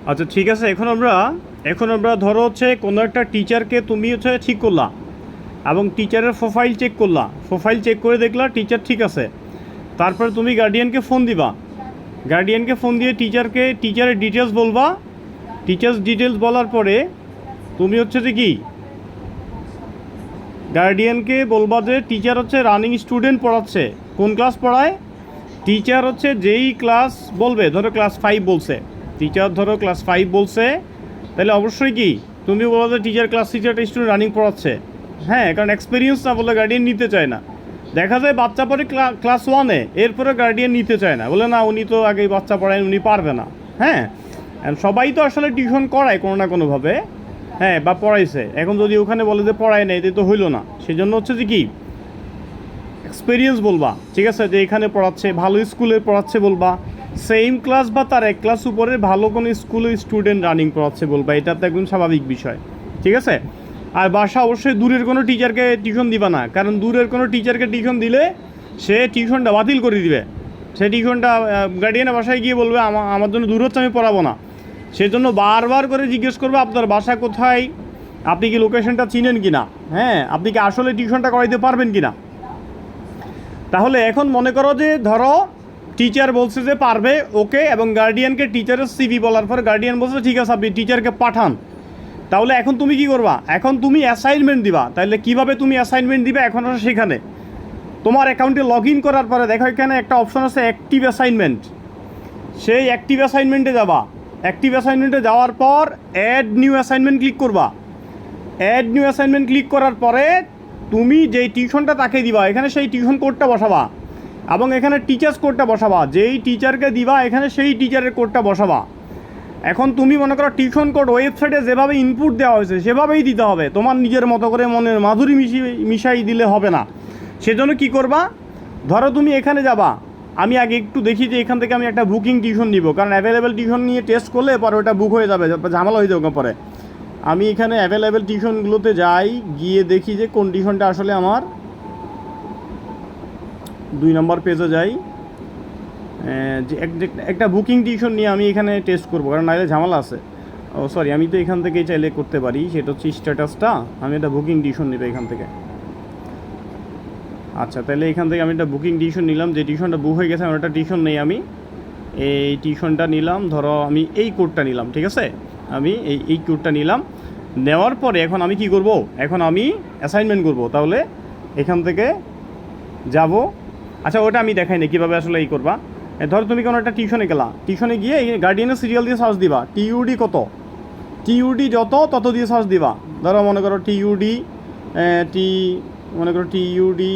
আচ্ছা ঠিক আছে, এখন আমরা ধরো হচ্ছে কোনো একটা টিচারকে তুমি হচ্ছে ঠিক করলা এবং টিচারের প্রোফাইল চেক করলা, প্রোফাইল চেক করে দেখলা টিচার ঠিক আছে। তারপরে তুমি গার্ডিয়ানকে ফোন দিবা, গার্ডিয়ানকে ফোন দিয়ে টিচারের ডিটেলস বলবা। টিচার্স ডিটেলস বলার পরে তুমি হচ্ছে যে কি গার্ডিয়ানকে বলবা যে টিচার হচ্ছে রানিং স্টুডেন্ট পড়াচ্ছে। কোন ক্লাস পড়ায়? টিচার হচ্ছে যেই ক্লাস বলবে, ধরো ক্লাস 5 বলছে, টিচার ধরো ক্লাস 5 বলছে, তাহলে অবশ্যই কি তুমি বলো যে টিচার ক্লাস 6 একটা স্টুডেন্ট রানিং পড়াচ্ছে। হ্যাঁ, কারণ এক্সপিরিয়েন্স না বলে গার্ডিয়ান নিতে চায় না। দেখা যায় বাচ্চা পড়ে ক্লাস 1-এ, এরপরে গার্ডিয়ান নিতে চায় না, বলে না উনি তো আগেই বাচ্চা পড়ায়, উনি পারবে না। হ্যাঁ, সবাই তো আসলে টিউশন করায় কোনো না কোনোভাবে, হ্যাঁ, বা পড়াইছে। এখন যদি ওখানে বলে যে পড়ায় নেই, তো হইলো না। সেজন্য হচ্ছে যে কি এক্সপিরিয়েন্স বলবা, ঠিক আছে, যে এখানে পড়াচ্ছে, ভালো স্কুলে পড়াচ্ছে বলবা। সেম ক্লাস বা তার এক ক্লাস উপরে ভালো কোনো স্কুলে স্টুডেন্ট রানিং পড়াচ্ছে বলবা, এটা তো একদম স্বাভাবিক বিষয়, ঠিক আছে। আর বাসা অবশ্যই দূরের কোনো টিচারকে টিউশন দিবা না, কারণ দূরের কোনো টিচারকে টিউশন দিলে সে টিউশনটা বাতিল করে দিবে। সে টিউশনটা গার্ডিয়ানের বাসায় গিয়ে বলবে আমার জন্য দূর হচ্ছে, আমি পড়াবো না। সেজন্য বারবার করে জিজ্ঞেস করবে আপনার বাসা কোথায়, আপনি কি লোকেশনটা চিনেন কি না, হ্যাঁ, আপনি কি আসলে টিউশনটা করাইতে পারবেন কি না। তাহলে এখন মনে করো যে ধরো টিচার বলছে যে পারবে, ওকে, এবং গার্ডিয়ানকে টিচারের সিভি বলার পর গার্ডিয়ান বলছে ঠিক আছে আপনি টিচারকে পাঠান। তাহলে এখন তুমি কি করবা? এখন তুমি অ্যাসাইনমেন্ট দিবা। তাহলে কিভাবে তুমি অ্যাসাইনমেন্ট দিবে? এখন সেখানে তোমার অ্যাকাউন্টে লগ ইন করার পরে দেখো এখানে একটা অপশন আছে অ্যাক্টিভ অ্যাসাইনমেন্ট। সেই অ্যাক্টিভ অ্যাসাইনমেন্টে যাবা। অ্যাক্টিভ অ্যাসাইনমেন্টে যাওয়ার পর অ্যাড নিউ অ্যাসাইনমেন্ট ক্লিক করবা। অ্যাড নিউ অ্যাসাইনমেন্ট ক্লিক করার পরে তুমি যেই টিউশনটা তাকে দিবা, এখানে সেই টিউশন কোডটা বসাবা এবং এখানে টিচার্স কোডটা বসাবা। যেই টিচারকে দিবা এখানে সেই টিচারের কোডটা বসাবা। এখন তুমি মনে করো টিউশন কোড ওয়েবসাইটে যেভাবে ইনপুট দেওয়া হয়েছে সেভাবেই দিতে হবে, তোমার নিজের মতো করে মনের মাধুরী মিশাই দিলে হবে না। সেজন্য কি করবা? ধরো তুমি এখানে যাবা, আমি আগে একটু দেখি যে এখান থেকে আমি একটা বুকিং টিউশন নিব, কারণ অ্যাভেলেবেল টিউশন নিয়ে টেস্ট করলে পরে ওটা বুক হয়ে যাবে, ঝামেলা হয়ে যাবে পরে। আমি এখানে অ্যাভেলেবেল টিউশনগুলোতে যাই, গিয়ে দেখি যে কোন টিউশনটা আসলে আমার। 2 নম্বর পেজে যাই, যে একটা বুকিং টিউশন নিয়ে আমি এখানে টেস্ট করবো, কারণ নাহলে ঝামেলা আছে। ও সরি, আমি তো এখান থেকেই চাইলে করতে পারি, সেটা হচ্ছে স্ট্যাটাসটা। আমি একটা বুকিং টিউশন নেব এখান থেকে। আচ্ছা, তাহলে এখান থেকে আমি একটা বুকিং টিউশন নিলাম, যে টিউশনটা বুক হয়ে গেছে আমার একটা টিউশন নেই, আমি এই টিউশনটা নিলাম। ধরো আমি এই কোডটা নিলাম, ঠিক আছে, আমি এই কোডটা নিলাম। নেওয়ার পরে এখন আমি কি করব? এখন আমি অ্যাসাইনমেন্ট করব। তাহলে এখান থেকে যাব। আচ্ছা, ওটা আমি দেখাই না কীভাবে আসলে এই করবা। ধরো তুমি কোনো একটা টিউশনে গেলা, টিউশনে গিয়ে এই গার্ডিয়ানের সিরিয়াল দিয়ে সার্চ দিবা, টিইউডি কত, টিইউডি যত তত দিয়ে সার্চ দিবা। ধরো মনে করো টিইউডি, মনে করো টিইউডি,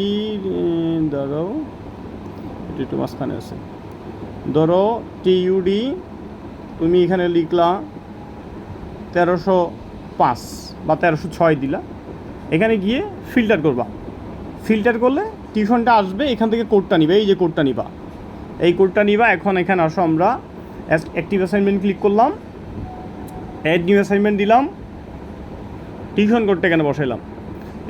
ধরো একটু মাঝখানে আছে, ধরো টিইউডি, তুমি এখানে লিখলা 1305 বা 1306 দিলা। এখানে গিয়ে ফিল্টার করবা। ফিল্টার করলে টিউশনটা আসবে, এখান থেকে কোডটা নিবে, এই যে কোডটা নিবা, এই কোডটা নিবা। এখন এখানে আসো, আমরা অ্যাক্টিভ অ্যাসাইনমেন্ট ক্লিক করলাম, অ্যাড নিউ অ্যাসাইনমেন্ট দিলাম, টিউশন কোডটা এখানে বসাইলাম।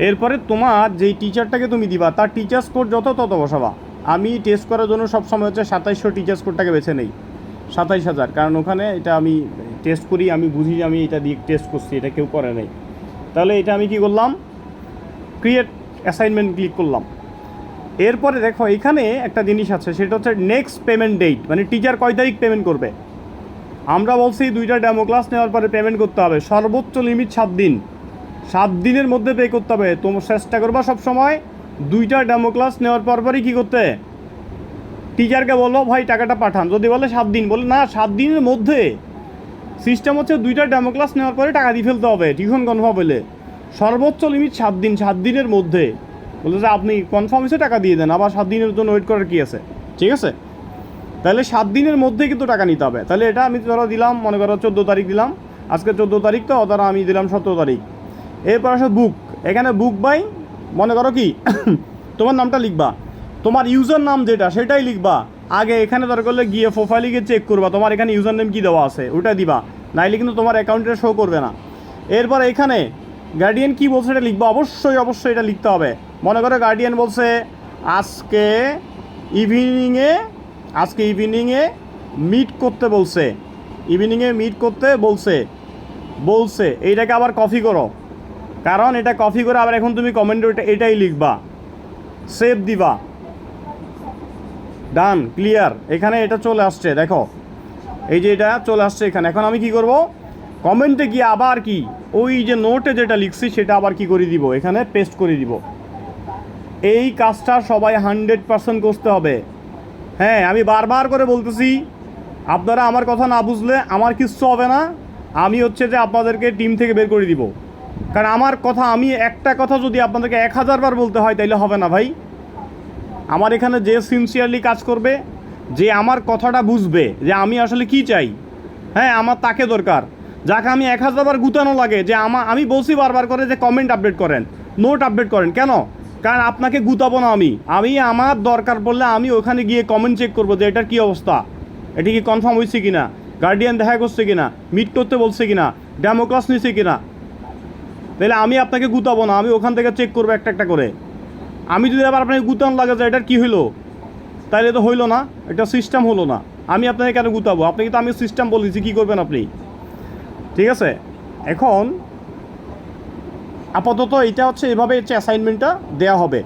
এরপরে তোমার যেই টিচারটাকে তুমি দিবা তার টিচার্স কোড যত তত বসাবা। আমি টেস্ট করার জন্য সবসময় হচ্ছে 2700 টিচার্স কোডটাকে বেছে নেই, 27000, কারণ ওখানে এটা আমি টেস্ট করি, আমি বুঝি যে আমি এটা দিয়ে টেস্ট করছি, এটা কেউ করে নাই। তাহলে এটা আমি কি করলাম? ক্রিয়েট অ্যাসাইনমেন্ট ক্লিক করলাম। এরপরে দেখো এখানে একটা জিনিস আছে, সেটা হচ্ছে নেক্সট পেমেন্ট ডেট, মানে টিচার কয় তারিখ পেমেন্ট করবে। আমরা বলছি 2টা ডেমো ক্লাস নেওয়ার পরে পেমেন্ট করতে হবে, সর্বোচ্চ লিমিট 7 দিন, 7 দিনের মধ্যে পে করতে হবে। তোমরা চেষ্টা করবা সবসময় 2টা ডেমো ক্লাস নেওয়ার পরই কী করতে, টিচারকে বলো ভাই টাকাটা পাঠান। যদি বলে 7 দিন, বলে না 7 দিনের মধ্যে। সিস্টেম হচ্ছে 2টা ডেমো ক্লাস নেওয়ার পরে টাকা দিয়ে ফেলতে হবে, টিউশন কনফার্ম হলে। সর্বোচ্চ লিমিট 7 দিন, 7 দিনের মধ্যে বলে যে আপনি কনফার্ম হয়েছে টাকা দিয়ে দেন, আবার 7 দিনের জন্য ওয়েট করার কী আছে, ঠিক আছে। তাহলে 7 দিনের মধ্যে কিন্তু টাকা নিতে হবে। তাহলে এটা আমি ধরো দিলাম, মনে করো 14 তারিখ দিলাম, আজকে 14 তারিখ, তো ধরো আমি দিলাম 17 তারিখ। এরপর আসে বুক, এখানে বুক বাই, মনে করো কি তোমার নামটা লিখবা, তোমার ইউজার নাম যেটা সেটাই লিখবা। আগে এখানে দরকার করলে গিয়ে প্রোফাইলে গিয়ে চেক করবা তোমার এখানে ইউজার নেম কী দেওয়া আছে, ওটা দিবা, নাইলে কিন্তু তোমার অ্যাকাউন্টে শো করবে না। এরপর এখানে গার্ডিয়ান কী বলছে এটা লিখবা, অবশ্যই এটা লিখতে হবে। মনে করো গার্ডিয়ান বলছে আজকে ইভিনিংয়ে মিট করতে বলছে, ইভিনিংয়ে মিট করতে বলছে এইটাকে আবার কপি করো, কারণ এটা কপি করে আবার এখন তুমি কমেন্টে এটাই লিখবা, সেভ দিবা। ডান, ক্লিয়ার। এখানে এটা চলে আসছে, দেখো এই যে এটা চলে আসছে এখানে। এখন আমি কি করব, কমেন্টে গিয়ে আবার কি ওই যে নোটে যেটা লিখছি সেটা আবার কি করে দিব, এখানে পেস্ট করে দিব। এই কাজটা সবাই 100% করতে হবে। হ্যাঁ, আমি বারবার করে বলতেছি, আপনারা আমার কথা না বুঝলে আমার কিচ্ছু হবে না। আমি হচ্ছে যে আপনাদেরকে টিম থেকে বের করে দিব, কারণ আমার কথা, আমি একটা কথা যদি আপনাদেরকে 1000 বার বলতে হয় তাইলে হবে না ভাই। আমার এখানে যে সিনসিয়ারলি কাজ করবে, যে আমার কথাটা বুঝবে যে আমি আসলে কি চাই, হ্যাঁ আমার তাকে দরকার। যাকে আমি 1000 বার গুতানো লাগে যে আমি বলছি বারবার করে যে কমেন্ট আপডেট করেন, নোট আপডেট করেন, কেন? কারণ আপনাকে গুতাবো না আমি আমার দরকার পড়লে আমি ওখানে গিয়ে কমেন্ট চেক করবো যে এটার কী অবস্থা, এটা কি কনফার্ম হয়েছে কিনা, গার্ডিয়ান দেখা করছে কিনা, মিট করতে বলছে কিনা, ডেমো ক্লাস নিছে কিনা। তাহলে আমি আপনাকে গুতাবো না, আমি ওখান থেকে চেক করবো একটা একটা করে। আমি যদি আবার আপনাকে গুতানো লাগে যে এটার কী হইলো, তাহলে তো হইলো না, এটা সিস্টেম হলো না। আমি আপনাকে কেন গুতাবো? আপনাকে তো আমি সিস্টেম বলেছি, কী করবেন আপনি। ঠিক আছে, এখন আপাতত এটা হচ্ছে এভাবে হচ্ছে অ্যাসাইনমেন্টটা দেওয়া হবে।